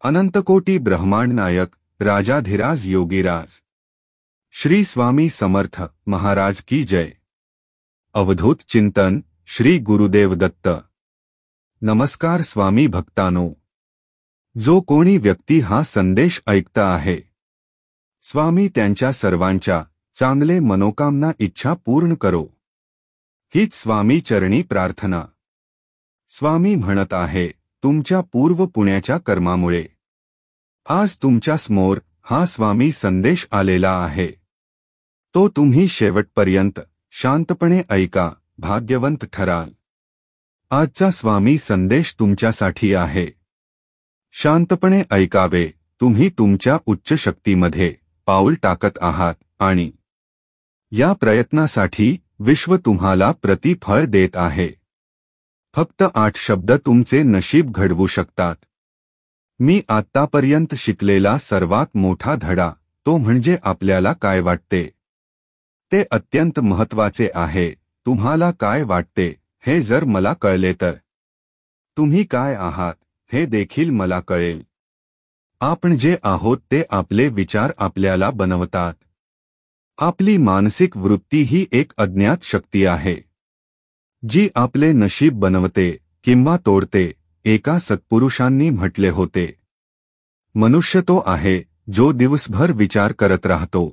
अनंतकोटी ब्रह्मांड नायक राजाधिराज योगीराज श्री स्वामी समर्थ महाराज की जय। अवधूत चिंतन श्री गुरुदेव दत्त। नमस्कार स्वामी भक्तांनो, जो कोणी व्यक्ती हा संदेश ऐकता आहे, स्वामी त्यांच्या सर्वांच्या चांगले मनोकामना इच्छा पूर्ण करो, हीच स्वामी चरणी प्रार्थना। स्वामी म्हणत आहे, तुमच्या पूर्व पुण्याच्या कर्मामुळे आज तुमच्या समोर हा स्वामी संदेश आलेला आहे। तो तुम्ही शेवटपर्यंत शांतपणे ऐका, भाग्यवंत ठराल। आजचा स्वामी संदेश तुमच्यासाठी आहे। शांतपणे ऐकावे। तुम्ही तुमच्या उच्च शक्तीमध्ये पाऊल टाकत आहात आणि या प्रयत्नासाठी विश्व तुम्हाला प्रतिफळ देत आहे। फक्त 8 शब्द तुमचे नशीब घडवू शकतात। मी आत्तापर्यंत शिकलेला सर्वात मोठा धडा तो म्हणजे आपल्याला काय वाटते ते अत्यंत महत्त्वाचे आहे। तुम्हाला काय वाटते हे जर मला कळले तर तुम्ही काय आहात हे देखील मला कळेल। आपण जे आहोत ते आपले विचार आपल्याला बनवतात। आपली मानसिक वृत्ती ही एक अज्ञात शक्ती आहे, जी आपले नशीब बनवते किंवा तोडते। एका सत्पुरुषांनी म्हटले होते, मनुष्य तो आहे जो दिवसभर विचार करत राहतो।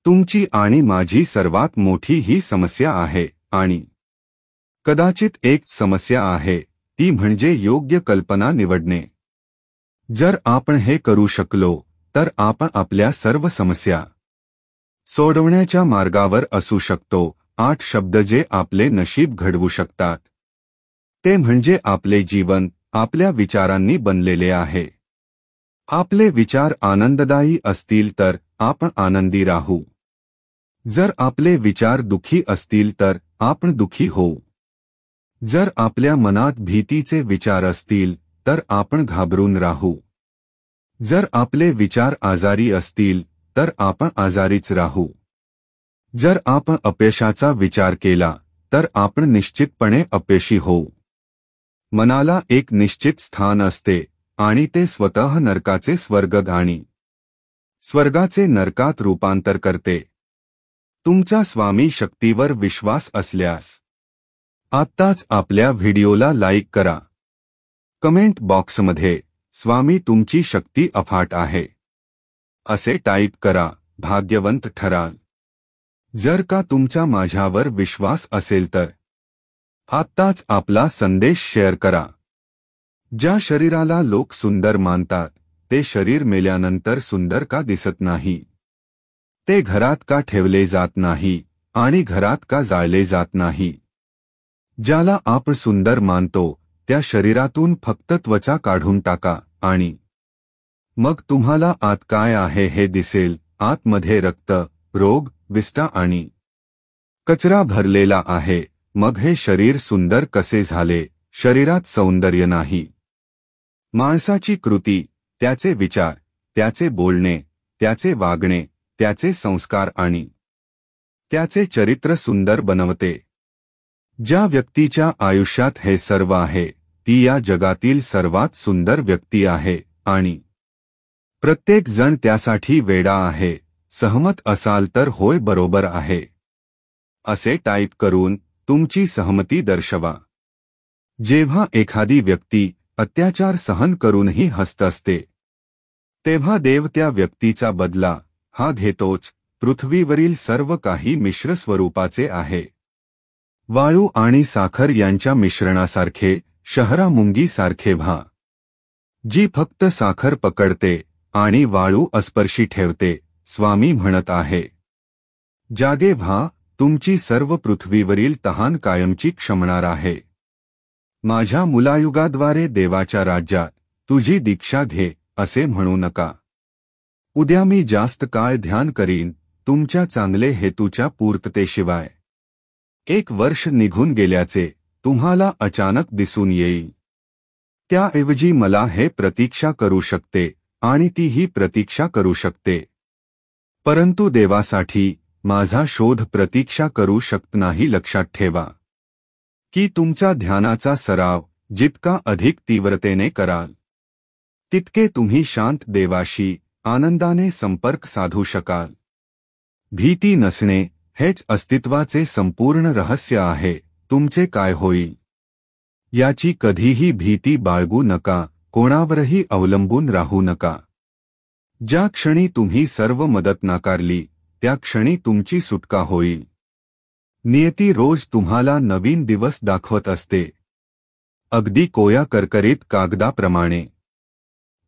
तुमची आणि माझी सर्वात मोठी ही समस्या आहे, आणि कदाचित एक समस्या आहे, ती म्हणजे योग्य कल्पना निवडणे। जर आपण हे करू शकलो तर आपण आपल्या सर्व समस्या सोडवण्याच्या मार्गावर असू शकतो। 8 शब्द जे आपले नशीब घडवू शकतात, ते म्हणजे आपले जीवन आपल्या विचारांनी बनलेले आहे। आपले विचार आनंददायी असतील तर आपण आनंदी राहू। जर आपले विचार दुःखी असतील तर आपण दुःखी होऊ। जर आपल्या मनात भीतीचे विचार असतील तर आपण घाबरून राहू। जर आपले विचार आजारी असतील तर आपण आजारीच राहू। जर आपण अपयशाचा विचार केला तर आपण निश्चितपणे अपयशी होऊ। मनाला एक निश्चित स्थान असते आणि ते स्वतः नरकाचे स्वर्ग आणि स्वर्गाचे नरकात रूपांतर करते। तुमचा स्वामी शक्तीवर विश्वास असल्यास आत्ताच आपल्या व्हिडिओला लाईक करा। कमेंट बॉक्समध्ये स्वामी तुमची शक्ती अफाट आहे असे टाईप करा, भाग्यवंत ठराल। जर का तुमचा माझ्यावर विश्वास असेल तर आत्ताच आपला संदेश शेअर करा। ज्या शरीराला लोक सुंदर मानतात ते शरीर मेल्यानंतर सुंदर का दिसत नाही? ते घरात का ठेवले जात नाही आणि घरात का जाळले जात नाही? ज्याला आपण सुंदर मानतो त्या शरीरातून फक्त त्वचा काढून टाका आणि मग तुम्हाला आत काय आहे हे दिसेल। आतमध्ये रक्त, रोग, विष्ठा आणि कचरा भरलेला आहे। मग हे शरीर सुंदर कसे झाले? शरीरात सौंदर्य नाही। माणसाची कृती, त्याचे विचार, त्याचे बोलणे, त्याचे वागणे, त्याचे संस्कार आणि त्याचे चरित्र सुंदर बनवते। ज्या व्यक्तीच्या आयुष्यात हे सर्व आहे ती या जगातील सर्वात सुंदर व्यक्ती आहे आणि प्रत्येक जण त्यासाठी वेडा आहे। सहमत असाल तर होय बरोबर आहे असे टाईप करून तुमची सहमती दर्शवा। जेव्हा एखादी व्यक्ती अत्याचार सहन करूनही हसत असते तेव्हा देव त्या व्यक्तीचा बदला हा घेतोच। पृथ्वीवरील सर्व काही मिश्र स्वरूपाचे आहे। वाळू आणि साखर यांच्या मिश्रणासारखे, शहरामुंगी सारखे व्हा, जी फक्त साखर पकडते आणि वाळू अस्पर्शी ठेवते। स्वामी म्हणत आहे, जागे व्हा, तुमची सर्व पृथ्वीवरील तहान कायमची क्षमणार आहे। माझ्या मुलायुगाद्वारे देवाच्या राज्यात तुझी दीक्षा घे असे म्हणू नका। उद्या मी जास्त काळ ध्यान करीन तुमच्या चांगले हेतूच्या पूर्ततेशिवाय। 1 वर्ष निघून गेल्याचे तुम्हाला अचानक दिसून येईल। त्याऐवजी मला हे प्रतीक्षा करू शकते आणि तीही प्रतीक्षा करू शकते, परंतु देवासाठी माझा शोध प्रतीक्षा करू शकत नाही। लक्षात ठेवा की तुमचा ध्यानाचा सराव जितका अधिक तीव्रतेने कराल तितके तुम्ही शांत देवाशी आनंदाने संपर्क साधू शकाल. भीती नसणे हेच अस्तित्वाचे संपूर्ण रहस्य आहे. तुमचे काय होईल याची कधीही भीती बाळगू नका. कोणावरही अवलंबून राहू नका. ज्या क्षणी तुम्ही सर्व मदत नाकारली त्या क्षणी तुमची सुटका होईल. नियती रोज तुम्हाला नवीन दिवस दाखवत असते, अगदी कोया करकरीत कागदाप्रमाणे.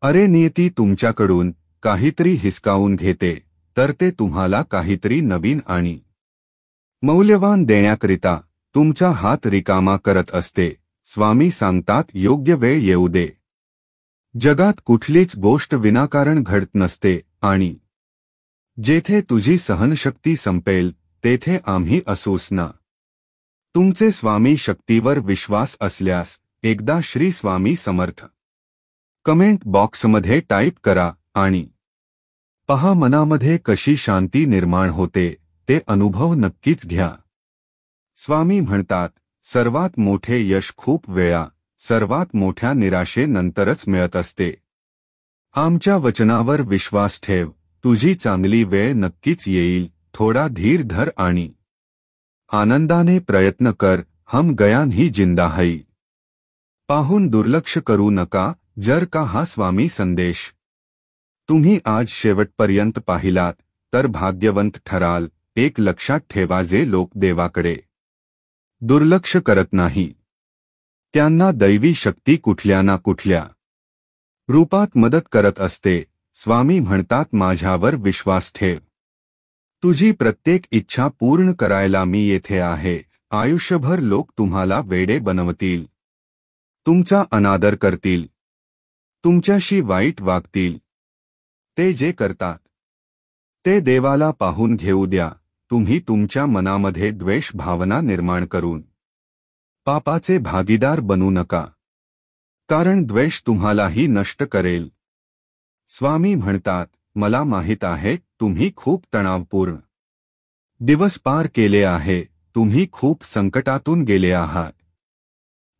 अरे नियती तुमच्याकडून काहीतरी हिसकावून घेते तर ते तुम्हाला काहीतरी नवीन आणि मौल्यवान देण्याकरिता तुमचा हात रिकामा करत असते. स्वामी सांगतात योग्य वेळ येऊ दे. जगात कुठलीच गोष्ट विनाकारण घडत नसते आणि जेथे तुझी सहनशक्ती संपेल तेथे आम्ही असूच ना. तुमचे स्वामी शक्तीवर विश्वास असल्यास एकदा श्री स्वामी समर्थ कमेंट बॉक्समध्ये टाईप करा आणि पहा मनामध्ये कशी शांती निर्माण होते. ते अनुभव नक्कीच घ्या. स्वामी म्हणतात सर्वात मोठे यश खूप वेळा सर्वात मोठ्या निराशेनंतरच मिळत असते. आमच्या वचनावर विश्वास ठेव. तुझी चांगली वेळ नक्कीच येईल. थोडा धीर धर आणि आनंदाने प्रयत्न कर. हम गयान ही जिंदा है. पाहून दुर्लक्ष करू नका. जर का हा स्वामी संदेश तुम्ही आज शेवटपर्यंत पाहिलात तर भाग्यवंत ठराल. एक लक्षात ठेवा, जे लोक देवाकडे दुर्लक्ष करत नाही त्यांना दैवी शक्ती कुठल्या ना कुठल्या रूपात मदत करत असते. स्वामी म्हणतात माझ्यावर विश्वास ठेव. तुझी प्रत्येक इच्छा पूर्ण करायला मी येथे आहे. आयुष्यभर लोक तुम्हाला वेडे बनवतील, तुमचा अनादर करतील, तुमच्याशी वाईट वागतील. ते जे करतात ते देवाला पाहून घेऊ द्या. तुम्ही तुमच्या मनामध्ये द्वेष भावना निर्माण करून पापाचे भागीदार बनू नका, कारण द्वेष तुम्हालाही नष्ट करेल. स्वामी म्हणतात मला माहित आहे तुम्ही खूप तणावपूर्ण दिवस पार केले आहे. तुम्ही खूप संकटातून गेले आहात.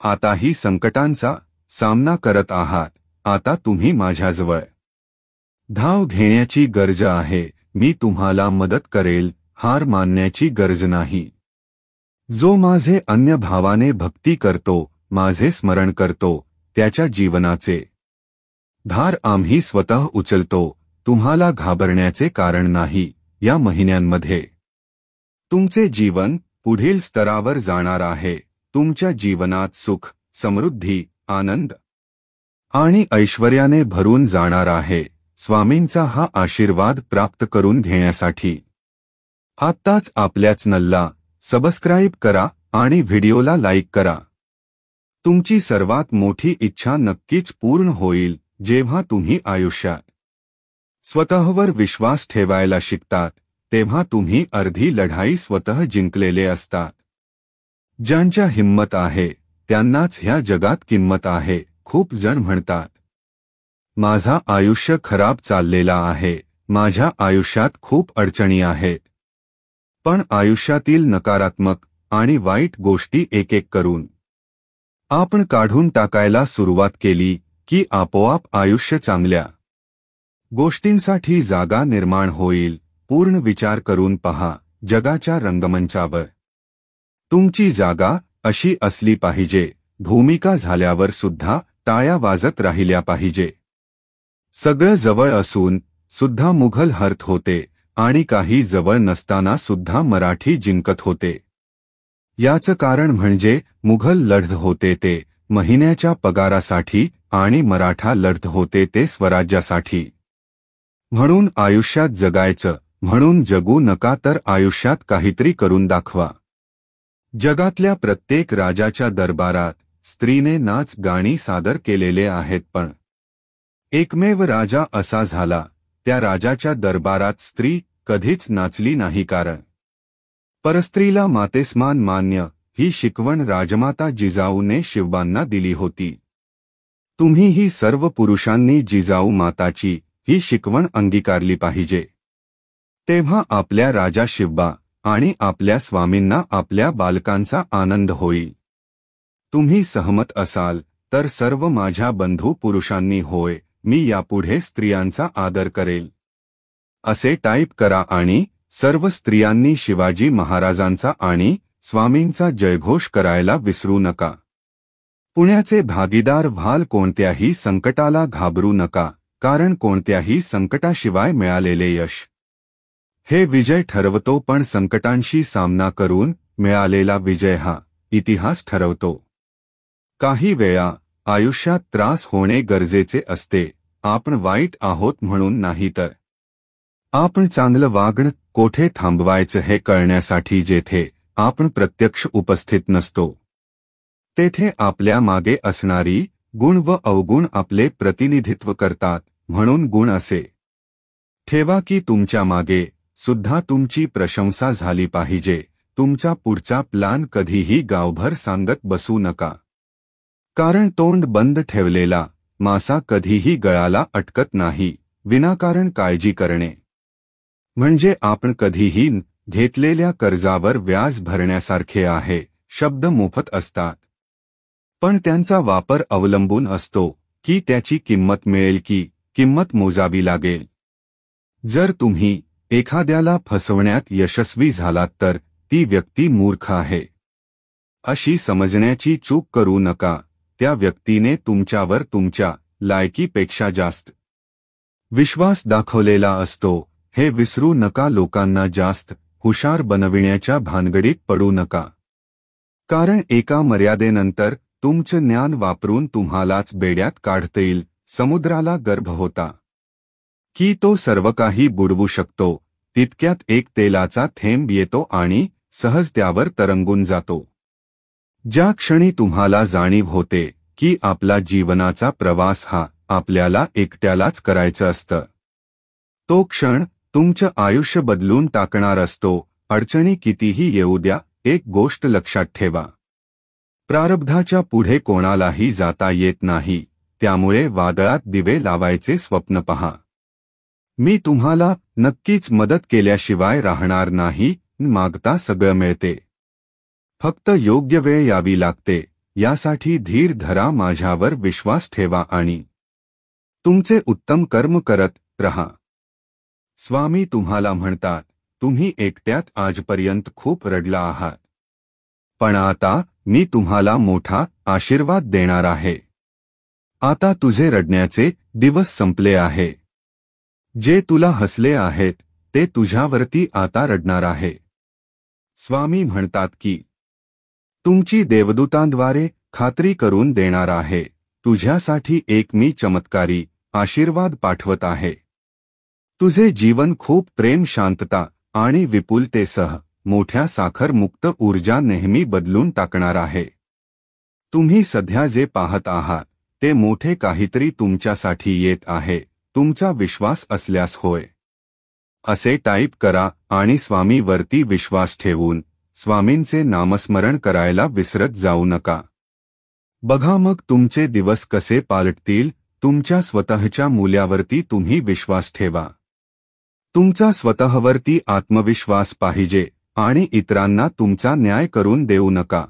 आताही संकटांचा सामना करत आहात. आता तुम्ही माझ्याजवळ धाव घेण्याची गरज आहे. मी तुम्हाला मदत करेल. हार मानण्याची गरज नाही. जो माझे अन्य भावाने भक्ती करतो, माझे स्मरण करतो, त्याच्या जीवनाचे भार आम्ही स्वतः उचलतो. तुम्हाला घाबरण्याचे कारण नाही. या महिन्यांमध्ये तुमचे जीवन पुढील स्तरावर जाणार आहे. तुमच्या जीवनात सुख, समृद्धी, आनंद आणि ऐश्वर्याने भरून जाणार आहे. स्वामींचा हा आशीर्वाद प्राप्त करून घेण्यासाठी आत्ताच आपल्या चॅनलला सबस्क्राईब करा आणि व्हिडिओला लाईक करा. तुमची सर्वात मोठी इच्छा नक्कीच पूर्ण होईल जेव्हा तुम्ही आयुष्यात स्वतःवर विश्वास ठेवायला शिकतात. तेव्हा तुम्ही अर्धी लढाई स्वतः जिंकलेले असतात. ज्यांच्या हिम्मत आहे त्यांनाच ह्या जगात किंमत आहे. खूप जण म्हणतात माझा आयुष्य खराब चाललेला आहे, माझ्या आयुष्यात खूप अडचणी आहेत. पण आयुष्यातील नकारात्मक आणि वाईट गोष्टी एक एक करून आपण काढून टाकायला सुरुवात केली की आपोआप आयुष्य चांगल्या गोष्टींसाठी जागा निर्माण होईल. पूर्ण विचार करून पहा. जगाच्या रंगमंचावर तुमची जागा अशी असली पाहिजे. भूमिका झाल्यावर सुद्धा टाळ्या वाजत राहिल्या पाहिजे. सगळं जवळ असून सुद्धा मुघल हरत होते आणि काही जवळ नसताना सुद्धा मराठी जिंकत होते. याचं कारण म्हणजे मुघल लढत होते ते महिन्याच्या पगारासाठी आणि मराठा लढत होते ते स्वराज्यासाठी. म्हणून आयुष्यात जगायचं म्हणून जगू नका, तर आयुष्यात काहीतरी करून दाखवा. जगातल्या प्रत्येक राजाच्या दरबारात स्त्रीने नाच गाणी सादर केलेले आहेत, पण एकमेव राजा असा झाला त्या राजाच्या दरबारात स्त्री कधीच नाचली नाही. कारण परस्त्रीला मातेसमान मान्य ही शिकवण राजमाता जिजाऊने शिवबांना दिली होती. तुम्हीही सर्व पुरुषांनी जिजाऊ माताची ही शिकवण अंगीकारली पाहिजे. तेव्हा आपल्या राजा शिवबा आणि आपल्या स्वामींना आपल्या बालकांचा आनंद होईल. तुम्ही सहमत असाल तर सर्व माझ्या बंधू पुरुषांनी होय मी यापुढे स्त्रियांचा आदर करेल असे टाईप करा आणि सर्व स्त्रियांनी शिवाजी महाराजांचा आणि स्वामींचा जयघोष करायला विसरू नका. पुण्याचे भागीदार व्हाल. कोणत्याही संकटाला घाबरू नका, कारण कोणत्याही संकटाशिवाय मिळालेले यश हे विजय ठरवतो, पण संकटांशी सामना करून मिळालेला विजय हा इतिहास ठरवतो. काही वेळा आयुष्यात त्रास होणे गरजेचे असते, आपण वाईट आहोत म्हणून नाही, तर आपण चांगलं वागणं कोठे थांबवायचं हे कळण्यासाठी. जेथे आपण प्रत्यक्ष उपस्थित नसतो तेथे आपल्या मागे असणारी गुण व अवगुण आपले प्रतिनिधित्व करतात. म्हणून गुण असे ठेवा की तुमच्या मागे सुद्धा तुमची प्रशंसा झाली पाहिजे. तुमचा पुढचा प्लान कधीही गावभर सांगत बसू नका, कारण तोंड बंद ठेवलेला मासा कधीही गळाला अटकत नाही. विनाकारण काळजी करणे म्हणजे आपण कधीही घेतलेल्या कर्जावर व्याज भरण्यासारखे आहे. शब्द मोफत असतात, पण त्यांचा वापर अवलंबून असतो की त्याची किंमत मिळेल की किंमत मोजावी लागेल. जर तुम्ही एखाद्याला फसवण्यात यशस्वी झालात तर ती व्यक्ती मूर्ख आहे अशी समजण्याची चूक करू नका. त्या व्यक्तीने तुमच्यावर तुमच्या लायकीपेक्षा जास्त विश्वास दाखवलेला असतो हे विसरू नका. लोकांना जास्त हुशार बनविण्याच्या भानगडीत पडू नका, कारण एका मर्यादेनंतर तुमचं ज्ञान वापरून तुम्हालाच बेड्यात काढता येईल. समुद्राला गर्भ होता की तो सर्व काही बुडवू शकतो, तितक्यात एक तेलाचा थेंब येतो आणि सहज त्यावर तरंगून जातो. ज्या क्षणी तुम्हाला जाणीव होते की आपला जीवनाचा प्रवास हा आपल्याला एकट्यालाच करायचं असतं, तो क्षण तुमचं आयुष्य बदलून टाकणार असतो. अडचणी कितीही येऊ द्या, एक गोष्ट लक्षात ठेवा, प्रारब्धाच्या पुढे कोणालाही जाता येत नाही. त्यामुळे वादळात दिवे लावायचे स्वप्न पहा. मी तुम्हाला नक्कीच मदत केल्याशिवाय राहणार नाही. मागता सगळं मिळते, फक्त योग्य वेळ यावी लागते. यासाठी धीर धरा, माझ्यावर विश्वास ठेवा आणि तुमचे उत्तम कर्म करत रहा. स्वामी तुम्हाला म्हणतात, तुम्ही एकट्यात आजपर्यंत खूप रडला आहात, पण आता मी तुम्हाला मोठा आशीर्वाद देणार आहे. आता तुझे रडण्याचे दिवस संपले आहे. जे तुला हसले आहेत ते तुझ्यावरती आता रडणार आहे. स्वामी म्हणतात की तुमची देवदूतांद्वारे खात्री करून देणार आहे. तुझ्यासाठी एक मी चमत्कारी आशीर्वाद पाठवत आहे. तुझे जीवन खूप प्रेम, शांतता आणि विपुलतेसह मोठ्या साखरमुक्त ऊर्जा नेहमी बदलून टाकणार आहे. तुम्ही सध्या जे पाहत आहात ते मोठे काहीतरी तुमच्यासाठी येत आहे. तुमचा विश्वास असल्यास होय असे टाईप करा आणि स्वामीवरती विश्वास ठेवून स्वामींचे नामस्मरण करायला विसरत जाऊ नका. बघा मग तुमचे दिवस कसे पालटतील. तुमच्या स्वतःच्या मूल्यावरती तुम्ही विश्वास ठेवा. तुमचा स्वतःवरती आत्मविश्वास पाहिजे आणि इतरांना तुमचा न्याय करून देऊ नका,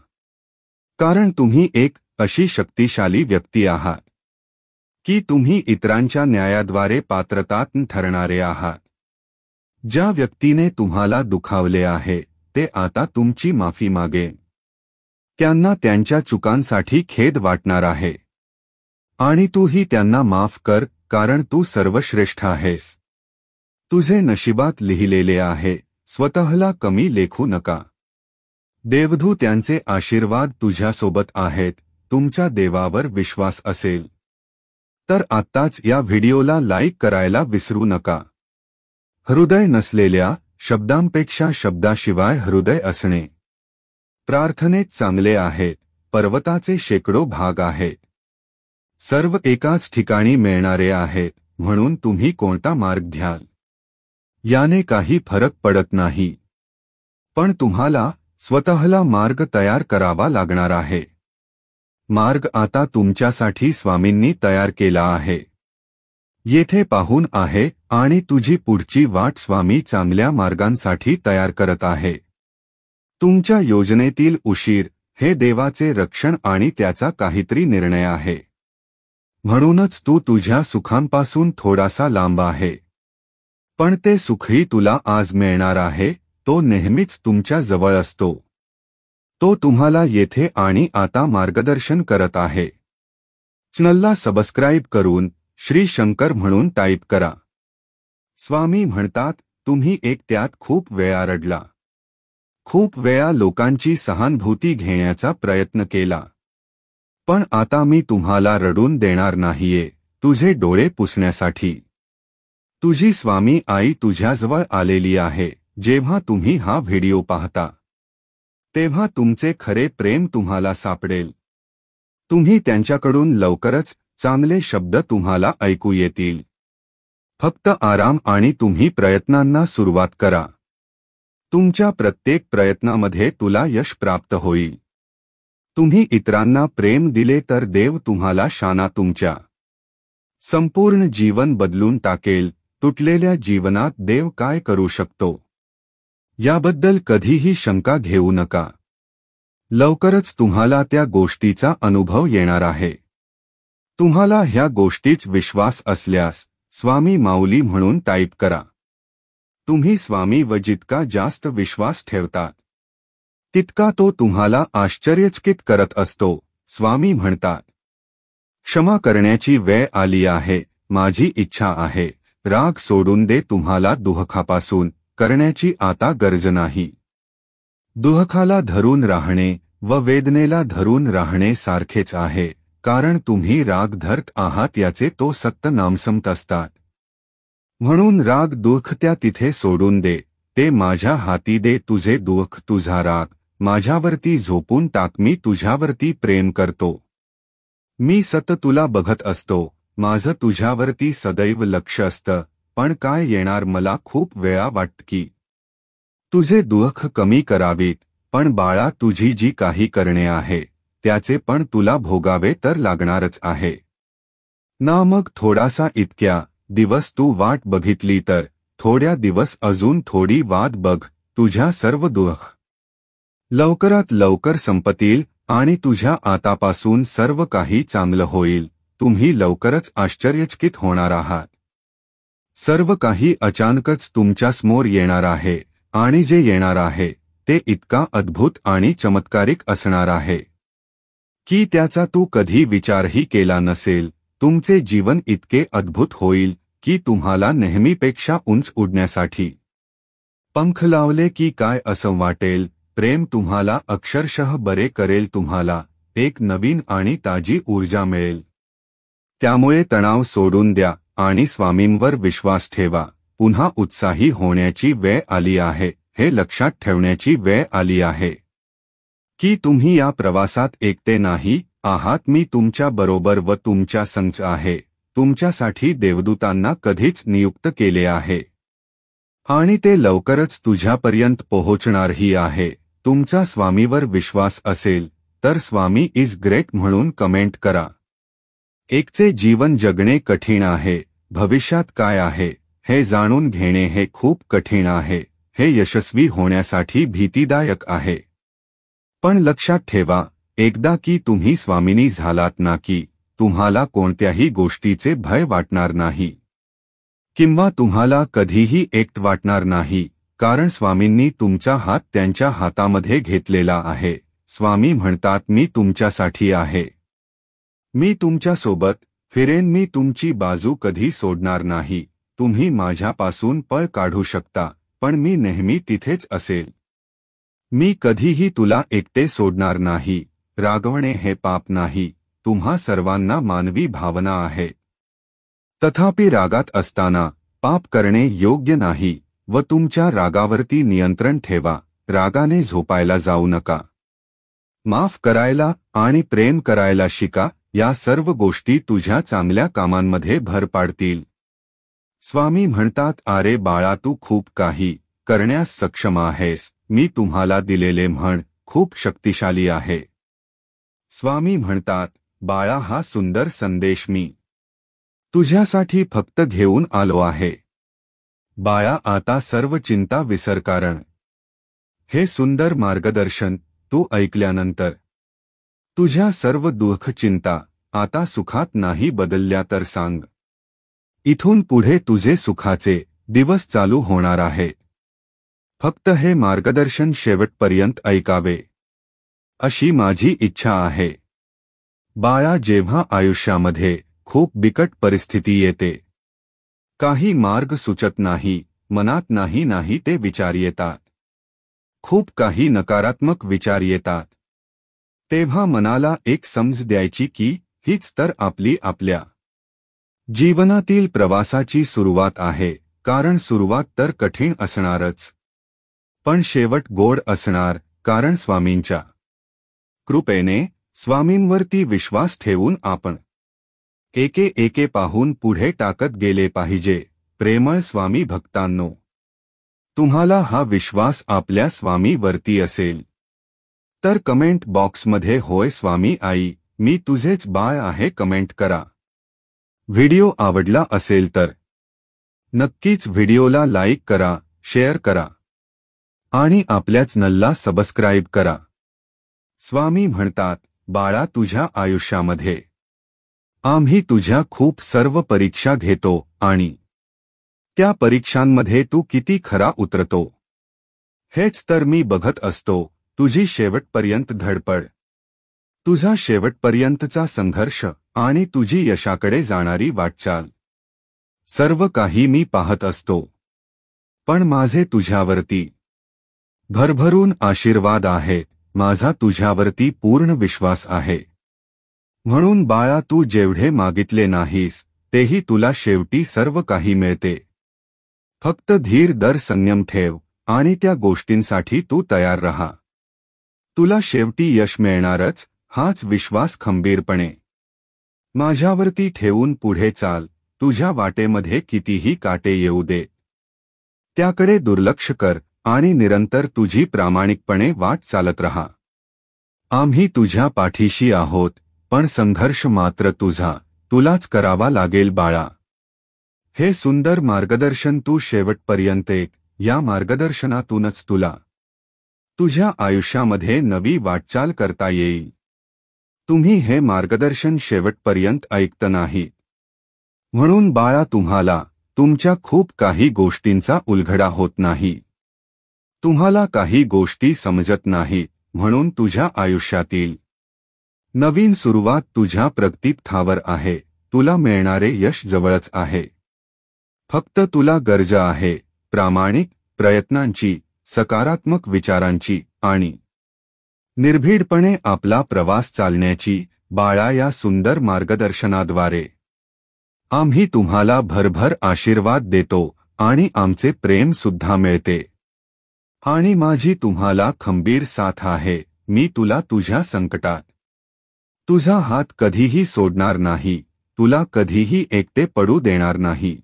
कारण तुम्ही एक अशी शक्तिशाली व्यक्ती आहात की तुम्ही इतरांच्या न्यायाद्वारे पात्रतात ठरणारे आहात. ज्या व्यक्तीने तुम्हाला दुखावले आहे ते आता तुमची माफी मागेल. त्यांना त्यांच्या चुकांसाठी खेद वाटणार आहे आणि तूही त्यांना माफ कर, कारण तू सर्वश्रेष्ठ आहेस. तुझे नशिबात लिहिलेले आहे. स्वतःला कमी लेखू नका. देवदूत त्यांचे आशीर्वाद तुझ्यासोबत आहेत. तुमच्या देवावर विश्वास असेल तर आत्ताच या व्हिडिओला लाईक करायला विसरू नका. हृदय नसलेल्या शब्दांपेक्षा शब्दाशिवाय हृदय असणे प्रार्थनेत चांगले आहेत. पर्वताचे शेकडो भाग आहेत, सर्व एकाच ठिकाणी मिळणारे आहेत. म्हणून तुम्ही कोणता मार्ग घ्याल याने काही फरक पडत नाही, पण तुम्हाला स्वतःला मार्ग तयार करावा लागणार आहे. मार्ग आता तुमच्यासाठी स्वामींनी तयार केला आहे. येथे पाहून आहे आणि तुझी पुढची वाट स्वामी चांगल्या मार्गांसाठी तयार करत आहे. तुमच्या योजनेतील उशीर हे देवाचे रक्षण आणि त्याचा काहीतरी निर्णय आहे. म्हणूनच तू तुझ्या सुखांपासून थोडासा लांब आहे. पण ते सुखही तुला आज मिळणार आहे, तो नेहमीच तुमच्या जवळ असतो. तो तुम्हाला येथे आणि आता मार्गदर्शन करत आहे. चॅनलला सबस्क्राईब करून श्री शंकर म्हणून टाईप करा. स्वामी म्हणतात, तुम्ही एकट्यात खूप वेळा रडला. खूप वेळा लोकांची सहानुभूती घेण्याचा प्रयत्न केला. पण आता मी तुम्हाला रडून देणार नाहीये, तुझे डोळे पुसण्यासाठी. तुझी स्वामी आई तुझ्याजवळ आलेली आहे. जेव्हा तुम्ही हा व्हिडिओ पाहता तेव्हा तुमचे खरे प्रेम तुम्हाला सापडेल. तुम्ही त्यांच्याकडून लवकरच चांगले शब्द तुम्हाला ऐकू येतील. फक्त आराम आणि तुम्ही प्रयत्नांना सुरुवात करा. तुमच्या प्रत्येक प्रयत्नामध्ये तुला यश प्राप्त होईल. तुम्ही इतरांना प्रेम दिले तर देव तुम्हाला शाना तुमच्या संपूर्ण जीवन बदलून टाकेल. तुटलेल्या जीवनात देव काय करू शकतो याबद्दल कधीही शंका घेऊ नका. लवकरच तुम्हाला त्या गोष्टीचा अनुभव येणार आहे. तुम्हाला ह्या गोष्टीच विश्वास असल्यास स्वामी माऊली म्हणून टाईप करा. तुम्ही स्वामी व जितका जास्त विश्वास ठेवतात तितका तो तुम्हाला आश्चर्यचकित करत असतो. स्वामी म्हणतात, क्षमा करण्याची वेळ आली आहे. माझी इच्छा आहे, राग सोडून दे. तुम्हाला दुःखापासून करण्याची आता गरज नाही. दुःखाला धरून राहणे व वेदनेला धरून राहणे सारखेच आहे, कारण तुम्ही राग धरत आहात याचे तो सत्य नामसमत असतात. म्हणून राग दुःख त्या तिथे सोडून दे. ते माझ्या हाती दे तुझे दुःख तुझा राग. माझ्यावरती झोपून टाक. मी तुझ्यावरती प्रेम करतो. मी सतत तुला बघत असतो. माझं तुझ्यावरती सदैव लक्ष असतं. पण काय येणार मला खूप वेळा वाटतं की तुझे दुःख कमी करावीत. पण बाळा, तुझी जी काही करणे आहे त्याचे पण तुला भोगावे तर लागणारच आहे ना. मग थोडासा इतक्या दिवस तू वाट बघितली तर थोड्या दिवस अजून थोडी वाट बघ. तुझ्या सर्व दुःख लवकरात लवकर संपतील आणि तुझ्या आतापासून सर्व काही चांगलं होईल. तुम्ही लवकरच आश्चर्यचकित होणार आहात. सर्व काही अचानकच तुमच्यासमोर येणार आहे आणि जे येणार आहे ते इतका अद्भुत आणि चमत्कारिक असणार आहे की त्याचा तू कधी विचारही केला नसेल. तुमचे जीवन इतके अद्भुत होईल की तुम्हाला नेहमीपेक्षा उंच उडण्यासाठी पंख लावले की काय असं वाटेल. प्रेम तुम्हाला अक्षरशः बरे करेल. तुम्हाला एक नवीन आणि ताजी ऊर्जा मिळेल. त्यामुळे तणाव सोडून द्या आणि स्वामींवर विश्वास ठेवा. पुन्हा उत्साही होण्याची वेळ आली आहे. हे लक्षात ठेवण्याची वेळ आली आहे की तुम्ही या प्रवासात एकटे नाही आहात. मी तुमच्या बरोबर व तुमच्या संग आहे. तुमच्यासाठी देवदूतांना कधीच नियुक्त केले आहे आणि ते लवकरच तुझ्यापर्यंत पोहोचणारही आहे. तुमचा स्वामीवर विश्वास असेल तर स्वामी इज ग्रेट म्हणून कमेंट करा. एकचे जीवन जगणे कठीण आहे. भविष्यात काय आहे हे जाणून घेणे हे खूप कठीण आहे. हे यशस्वी होण्यासाठी भीतीदायक आहे. पण लक्षात ठेवा, एकदा की तुम्ही स्वामिनी झालात ना की तुम्हाला कोणत्याही गोष्टीचे भय वाटणार नाही किंवा तुम्हाला कधीही एकट वाटणार नाही, कारण स्वामींनी तुमचा हात त्यांच्या हातामध्ये घेतलेला आहे. स्वामी म्हणतात, मी तुमच्यासाठी आहे. मी तुमच्यासोबत फिरेन. मी तुमची बाजू कधी सोडणार नाही. तुम्ही माझ्यापासून पळ काढू शकता, पण मी नेहमी तिथेच असेल. मी कधीही तुला एकटे सोडणार नाही. रागवणे हे पाप नाही. तुम्हा सर्वांना मानवी भावना आहेत. तथापि रागात असताना पाप करणे योग्य नाही व तुमच्या रागावरती नियंत्रण ठेवा. रागाने झोपायला जाऊ नका. माफ करायला आणि प्रेम करायला शिका. या सर्व गोष्टी तुझ्या चांगल्या कामांमध्ये भर पाडतील. स्वामी म्हणतात, अरे बाळा, तू खूप काही करण्यास सक्षम आहेस. मी तुम्हाला दिलेले म्हण खूप शक्तिशाली आहे. स्वामी म्हणतात, बाळा, हा सुंदर संदेश मी तुझ्यासाठी फक्त घेऊन आलो आहे. बाळा, आता सर्व चिंता विसर, कारण हे सुंदर मार्गदर्शन तू ऐकल्यानंतर तुझ्या सर्व दुःख चिंता आता सुखात नाही बदलल्या तर सांग. इथून पुढे तुझे सुखाचे दिवस चालू होणार आहेत. फक्त हे मार्गदर्शन शेवटपर्यंत ऐकावे अशी माझी इच्छा आहे. बाळा, जेव्हा आयुष्यामध्ये खूप बिकट परिस्थिती येते, काही मार्ग सुचत नाही, मनात नाही ते विचार येतात, खूप काही नकारात्मक विचार येतात, तेव्हा मनाला एक समज द्यायची की हीच तर आपल्या जीवनातील प्रवासाची सुरुवात आहे. कारण सुरुवात तर कठीण असणारच, पण शेवट गोड असणार. कारण स्वामींच्या कृपेने, स्वामींवरती विश्वास ठेवून आपण एके पाहून पुढे टाकत गेले पाहिजे. प्रेमळ स्वामी भक्तांनो, तुम्हाला हा विश्वास आपल्या स्वामीवरती असेल तर कमेंट बॉक्समध्ये होय स्वामी आई, मी तुझेच बाळ आहे कमेंट करा. व्हिडिओ आवडला असेल तर नक्कीच व्हिडिओला लाईक करा, शेअर करा आणि आपल्या चॅनलला सबस्क्राईब करा. स्वामी म्हणतात, बाळा, तुझ्या आयुष्यामध्ये आम्ही तुझ्या खूप सर्व परीक्षा घेतो आणि त्या परीक्षांमध्ये तू किती खरा उतरतो हेच तर मी बघत असतो. तुझी शेवटपर्यंत धडपड, तुझा शेवटपर्यंतचा संघर्ष आणि तुझी यशाकडे जाणारी वाटचाल, सर्व काही मी पाहत असतो. पण माझे तुझ्यावरती भरभरून आशीर्वाद आहेत. माझा तुझ्यावरती पूर्ण विश्वास आहे. म्हणून बाळा, तू जेवढे मागितले नाहीस तेही तुला शेवटी सर्व काही मिळते. फक्त धीर धर, संयम ठेव आणि त्या गोष्टींसाठी तू तयार रहा. तुला शेवटी यश मिळणारच, हाच विश्वास खंबीरपणे माझ्यावरती ठेवून पुढे चाल. तुझ्या वाटेमध्ये कितीही काटे येऊ दे, त्याकडे दुर्लक्ष कर आणि निरंतर तुझी प्रामाणिकपणे वाट चालत रहा. आम्ही तुझ्या पाठीशी आहोत, पण संघर्ष मात्र तुलाच करावा लागेल बाळा. हे सुंदर मार्गदर्शन तू शेवटपर्यंत ऐक. या मार्गदर्शनातूनच तुला तुझ्या आयुष्यामध्ये नवी वाटचाल करता येईल. तुम्ही हे मार्गदर्शन शेवटपर्यंत ऐकत नाहीत म्हणून बाळा, तुम्हाला तुमच्या खूप काही गोष्टींचा उलगडा होत नाही. तुम्हाला काही गोष्टी समजत नाहीत म्हणून तुझ्या आयुष्यातील नवीन सुरुवात तुझ्या प्रगतीपथावर आहे. तुला मिळणारे यश जवळच आहे. फक्त तुला गरज आहे प्रामाणिक प्रयत्नांची, सकारात्मक विचारांची आणि निर्भीडपणे आपला प्रवास चालण्याची. बाळा, या सुंदर मार्गदर्शनाद्वारे आम्ही तुम्हाला भरभर आशीर्वाद देतो आणि आमचे प्रेम सुद्धा मिळते. आणि माझी तुम्हाला खंबीर साथ आहे. मी तुला तुझ्या संकटात तुझा हात कधीही सोडणार नाही. तुला कधीही एकटे पडू देणार नाही.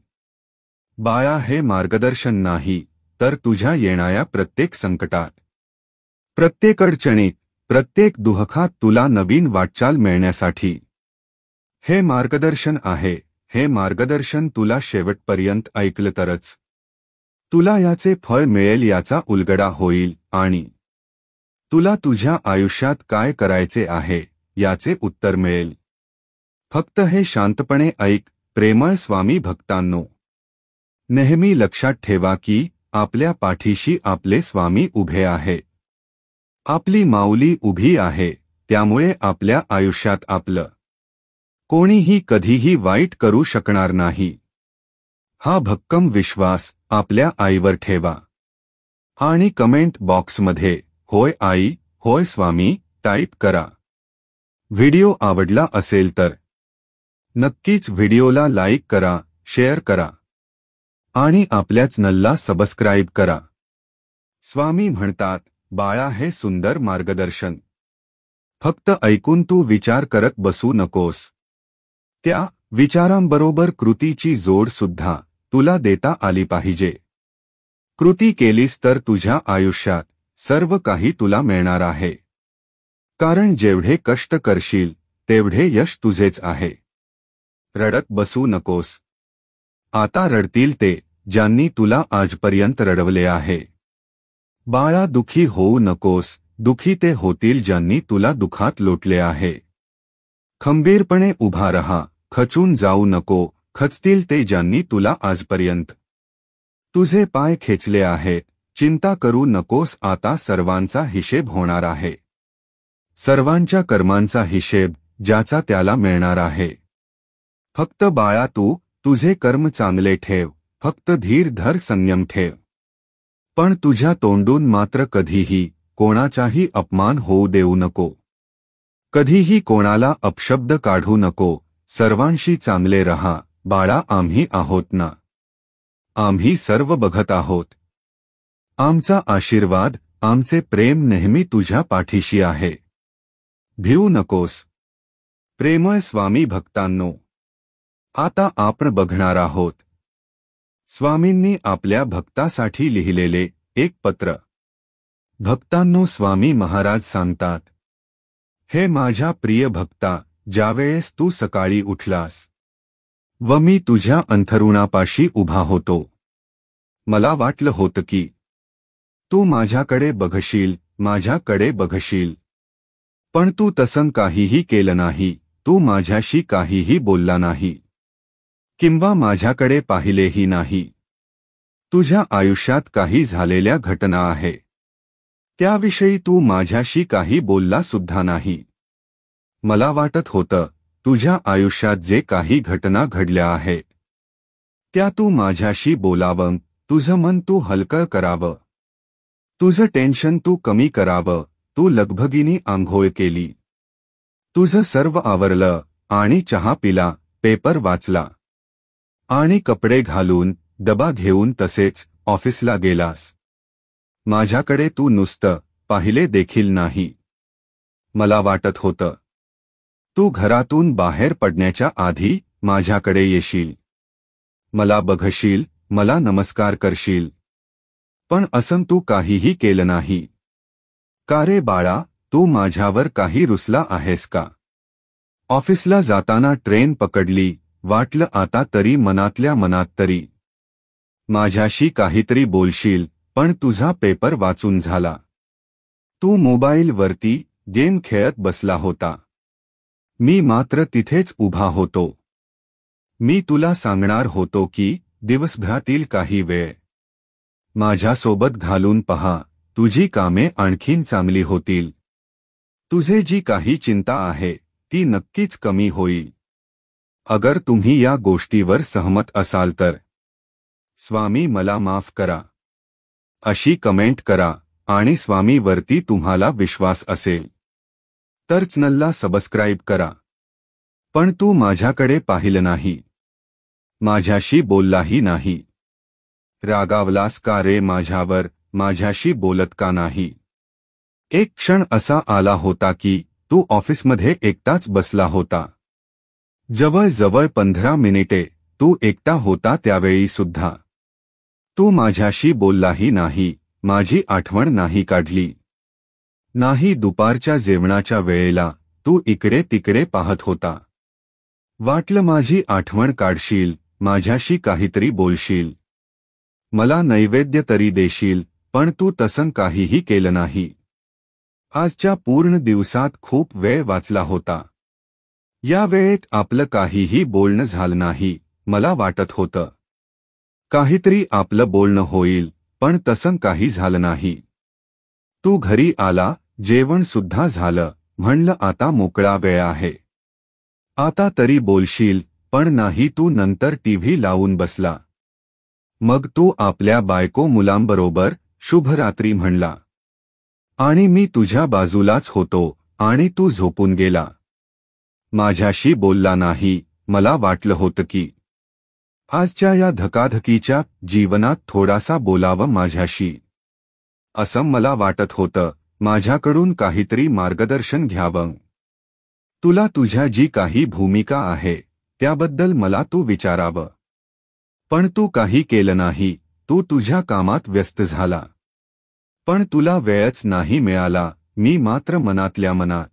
बाळा, हे मार्गदर्शन नाही तर तुझ्या येणाऱ्या प्रत्येक संकटात, प्रत्येक अडचणीत, प्रत्येक दुःखात तुला नवीन वाटचाल मिळण्यासाठी हे मार्गदर्शन आहे. हे मार्गदर्शन तुला शेवटपर्यंत ऐकलं तरच तुला याचे फळ मिळेल, याचा उलगडा होईल आणि तुला तुझ्या आयुष्यात काय करायचे आहे याचे उत्तर मिळेल. फक्त हे शांतपणे ऐक. प्रेमळ स्वामी भक्तांनो, नेहमी लक्षात ठेवा की आपल्या पाठीशी आपले स्वामी उभे आहेत. आपली माऊली उभी आहे. त्यामुळे आपल्या आयुष्यात आपलं कोणीही कधीही वाईट करू शकणार नाही. हा भक्कम विश्वास आपल्या आईवर ठेवा आणि कमेंट बॉक्समध्ये होय आई, होय स्वामी टाईप करा. व्हिडिओ आवडला असेल तर नक्कीच व्हिडिओला लाईक करा, शेअर करा आणि आपल्या चॅनलला सबस्क्राईब करा. स्वामी म्हणतात, बाळा, हे सुंदर मार्गदर्शन फक्त ऐकून तू विचार करत बसू नकोस. त्या विचारांबरोबर कृतीची जोड सुद्धा तुला देता आली पाहिजे. कृती केलीस तर तुझ्या आयुष्यात सर्व काही तुला मिळणार आहे. कारण जेवढे कष्ट करशील तेवढे यश तुझेच आहे. रडत बसू नकोस. आता रडतील ते ज्यांनी तुला आजपर्यंत रडवले आहे. बाळा, दुखी होऊ नकोस. दुखी ते होतील ज्यांनी तुला दुखात लोटले आहे. खंबीरपणे उभा रहा, खचून जाऊ नको, खचतील ते ज्यांनी तुला आजपर्यंत तुझे पाय खेचले आहेत. चिंता करू नकोस, आता सर्वांचा हिशेब होणार आहे. सर्वांच्या कर्मांचा हिशेब ज्याचा त्याला मिळणार आहे. फक्त बाळा तू तुझे कर्म चांगले ठेव, फक्त धीर धर, संयम ठेव. पण तुझ्या तोंडून मात्र कधीही कोणाचाही अपमान होऊ देऊ नको. कधीही कोणाला अपशब्द काढू नको. सर्वांशी चांगले रहा बाळा, आम्ही आहोत ना. आम्ही सर्व बघत आहोत. आमचा आशीर्वाद, आमचे प्रेम नेहमी तुझ्या पाठीशी आहे. भिवू नकोस. प्रेमळ स्वामी भक्तांनो, आता आपण बघणार आहोत स्वामींनी आपल्या भक्तासाठी लिहिलेले एक पत्र. भक्तांनो, स्वामी महाराज सांगतात, हे माझ्या प्रिय भक्ता, ज्यावेळेस तू सकाळी उठलास व मी तुझ्या अंथरुणापाशी उभा होतो, मला वाटलं होतं की तू माझ्याकडे बघशील, माझ्याकडे बघशील. पण तू तसं काहीही केलं नाही. तू माझ्याशी काहीही बोलला नाही किंवा माझ्याकडे पाहिलेही नाही. तुझ्या आयुष्यात काही झालेल्या घटना आहे त्याविषयी तू माझ्याशी काही बोलला सुद्धा नाही. मला वाटत होतं तुझ्या आयुष्यात जे काही घटना घडल्या आहेत त्या तू माझ्याशी बोलावं, तुझं मन तू हलकं करावं, तुझं टेन्शन तू कमी करावं. तू लगबगीने आंघोळ केली, तुझं सर्व आवरलं आणि चहा पिला, पेपर वाचला आणि कपडे घालून डबा घेऊन तसेच ऑफिसला गेलास. माझ्याकडे तू नुसतं पाहिले देखील नाही. मला वाटत होतं तू घरातून बाहेर पडण्याच्या आधी माझ्याकडे येशील, मला बघशील, मला नमस्कार करशील. पण असं तू काहीही केलं नाही. का रे बाळा, तू माझ्यावर काही रुसला आहेस का? ऑफिसला जाताना ट्रेन पकडली, वाटलं आता तरी मनातल्या मनात तरी माझ्याशी काहीतरी बोलशील, पण तुझा पेपर वाचून झाला. तू मोबाईलवरती गेम खेळत बसला होता. मी मात्र तिथेच उभा होतो. मी तुला सांगणार होतो की दिवसभरातील काही वेळ माझ्यासोबत घालून पहा, तुझी कामे आणखीन चांगली होतील. तुझे जी काही चिंता आहे ती नक्कीच कमी होईल. अगर तुम्ही या गोष्टीवर सहमत असाल तर स्वामी मला माफ करा अशी कमेंट करा. आणि स्वामीवरती तुम्हाला विश्वास असेल तर चॅनलला सबस्क्राईब करा. पण तू माझ्याकडे पाहिलं नाही, माझ्याशी बोललाही नाही. रागावलास का रे माझ्यावर, माझ्याशी बोलत का नाही? एक क्षण असा आला होता की तू ऑफिसमध्ये एकटाच बसला होता. जवळजवळ 15 मिनिटे तू एकटा होता. त्यावेळी सुद्धा तू माझ्याशी बोललाही नाही, माझी आठवण नाही काढली नाही. दुपारच्या जेवणाच्या वेळेला तू इकडे तिकडे पाहत होता. वाटलं माझी आठवण काढशील, माझ्याशी काहीतरी बोलशील, मला नैवेद्य तरी देशील. पण तू तसं काहीही केलं नाही. आजच्या पूर्ण दिवसात खूप वेळ वाचला होता. या वेळेत आपलं काहीही बोलणं झालं नाही. मला वाटत होतं काहीतरी आपलं बोलणं होईल, पण तसं काही झालं नाही. तू घरी आला, जेवण सुद्धा झालं. म्हणलं आता मोकळा वेळ आहे, आता तरी बोलशील. पण नाही, तू नंतर टीव्ही लावून बसला. मग तू आपल्या बायको मुलांबरोबर शुभरात्री म्हणला आणि मी तुझ्या बाजूलाच होतो आणि तू झोपून गेला. माझ्याशी बोलला नाही. मला वाटलं होतं की आजच्या या धकाधकीच्या जीवनात थोडासा बोलावं माझ्याशी. असं मला वाटत होतं. माझ्याकडून काहीतरी मार्गदर्शन घ्यावं. तुला तुझ्या जी काही भूमिका आहे त्याबद्दल मला तू विचारावं. पण तू काही केलं नाही. तू तुझ्या कामात व्यस्त झाला. पण तुला वेळच नाही मिळाला. मी मात्र मनातल्या मनात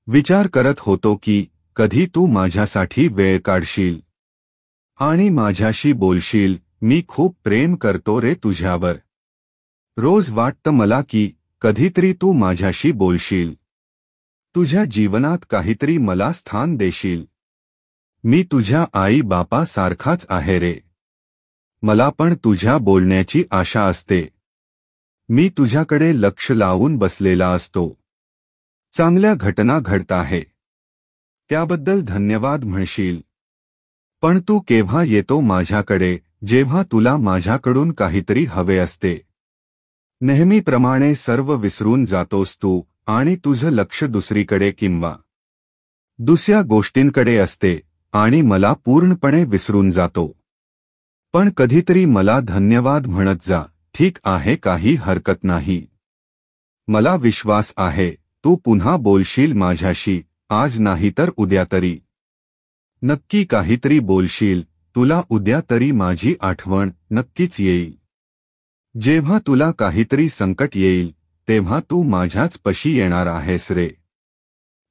विचार करत होतो की कधी तू माझ्यासाठी वेळ काढशील आणि माझ्याशी बोलशील. मी खूप प्रेम करतो रे तुझ्यावर. रोज वाटतं मला की कधीतरी तू माझ्याशी बोलशील. तुझ्या जीवनात काहीतरी मला स्थान देशील. मी तुझ्या आई बापा सारखाच आहे रे. मला पण तुझ्या बोलण्याची आशा असते. मी तुझ्याकडे लक्ष लावून बसलेला असतो. चांगल्या घटना घडत आहे त्याबद्दल धन्यवाद म्हणशील. पण तू केव्हा येतो माझ्याकडे जेव्हा तुला माझ्याकडून काहीतरी हवे असते. नेहमीप्रमाणे सर्व विसरून जातोस तू आणि तुझं लक्ष दुसरीकडे किंवा दुसऱ्या गोष्टींकडे असते आणि मला पूर्णपणे विसरून जातो. पण कधीतरी मला धन्यवाद म्हणत जा. ठीक आहे, काही हरकत नाही. मला विश्वास आहे तू पुन्हा बोलशील माझ्याशी. आज नाही तर उद्या तरी नक्की काहीतरी बोलशील. तुला उद्या तरी माझी आठवण नक्कीच येईल. जेव्हा तुला काहीतरी संकट येईल तेव्हा तू माझ्याच पशी येणार आहेस रे.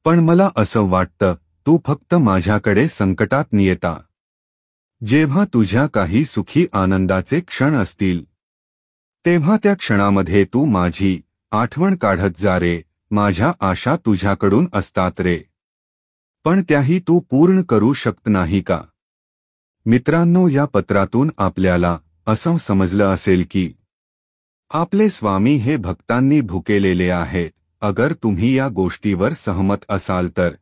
पण मला असं वाटतं तू फक्त माझ्याकडे संकटात येता. जेव्हा तुझ्या काही सुखी आनंदाचे क्षण असतील तेव्हा त्या क्षणामध्ये तू माझी आठवण काढत जा रे. माझ्या आशा तुझ्याकडून असतात रे, पण त्याही तू पूर्ण करू शकत नाही का? मित्रांनो, या पत्रातून आपल्याला असं समजलं असेल की आपले स्वामी हे भक्तांनी भुकेलेले आहेत. अगर तुम्ही या गोष्टीवर सहमत असाल तर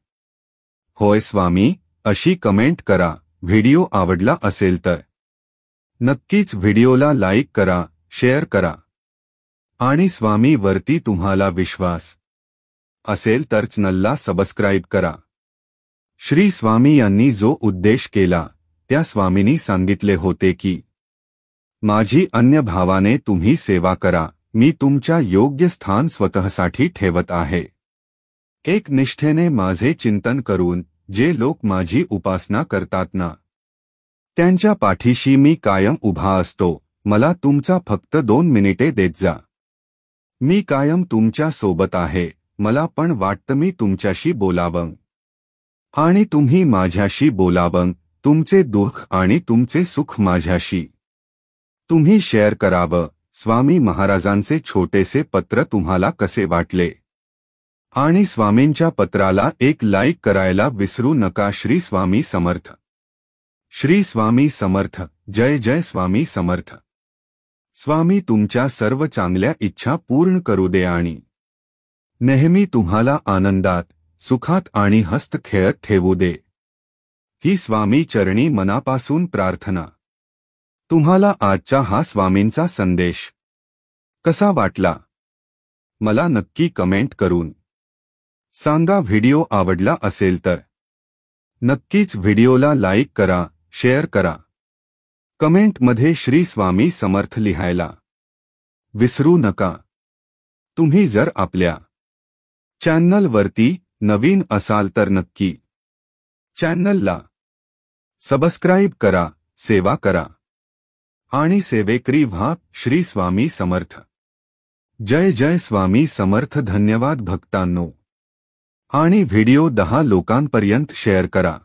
होय स्वामी अशी कमेंट करा. व्हिडिओ आवडला असेल तर नक्कीच व्हिडिओला लाईक करा, शेअर करा आणि स्वामी वरती तुम्हाला विश्वास असेल तर चॅनलला सबस्क्राईब करा. श्री स्वामी यांनी जो उद्देश केला त्या स्वामींनी सांगितले होते की माझी अन्य भावाने तुम्ही सेवा करा. मी तुमच्या योग्य स्थान स्वतःसाठी ठेवत आहे. एक निष्ठेने माझे चिंतन करून जे लोक माझी उपासना करतात ना त्यांच्या पाठीशी मी कायम उभा असतो. मला तुमचा फक्त 2 मिनिटे देत जा. मी कायम तुमच्या सोबत आहे. मला पण वाटतं मी तुमच्याशी बोलावं आणि तुम्ही माझ्याशी बोलावं. तुमचे दुःख आणि तुमचे सुख माझ्याशी तुम्ही शेअर करावं. स्वामी महाराजांचे छोटेसे पत्र तुम्हाला कसे वाटले आणि स्वामींच्या पत्राला एक लाईक करायला विसरू नका. श्री स्वामी समर्थ. श्री स्वामी समर्थ. जय जय स्वामी समर्थ. स्वामी तुमच्या सर्व चांगल्या इच्छा पूर्ण करू दे आणि नेहमी तुम्हाला आनंदात, सुखात आणि हस्त खेळत ठेवू दे. ही स्वामी चरणी मनापासून प्रार्थना. तुम्हाला आजचा हा स्वामींचा संदेश कसा वाटला मला नक्की कमेंट करून सांगा. व्हिडिओ आवडला असेल तर नक्कीच व्हिडिओला लाईक करा, शेअर करा. कमेंटमध्ये श्री स्वामी समर्थ लिहायला विसरू नका. तुम्ही जर आपल्या चॅनलवरती नवीन असाल तर नक्की चॅनलला सबस्क्राईब करा, सेवा करा आणि सेवेकरी व्हा. श्री स्वामी समर्थ. जय जय स्वामी समर्थ. धन्यवाद भक्तांनो आणि व्हिडिओ 10 लोकांपर्यंत शेअर करा.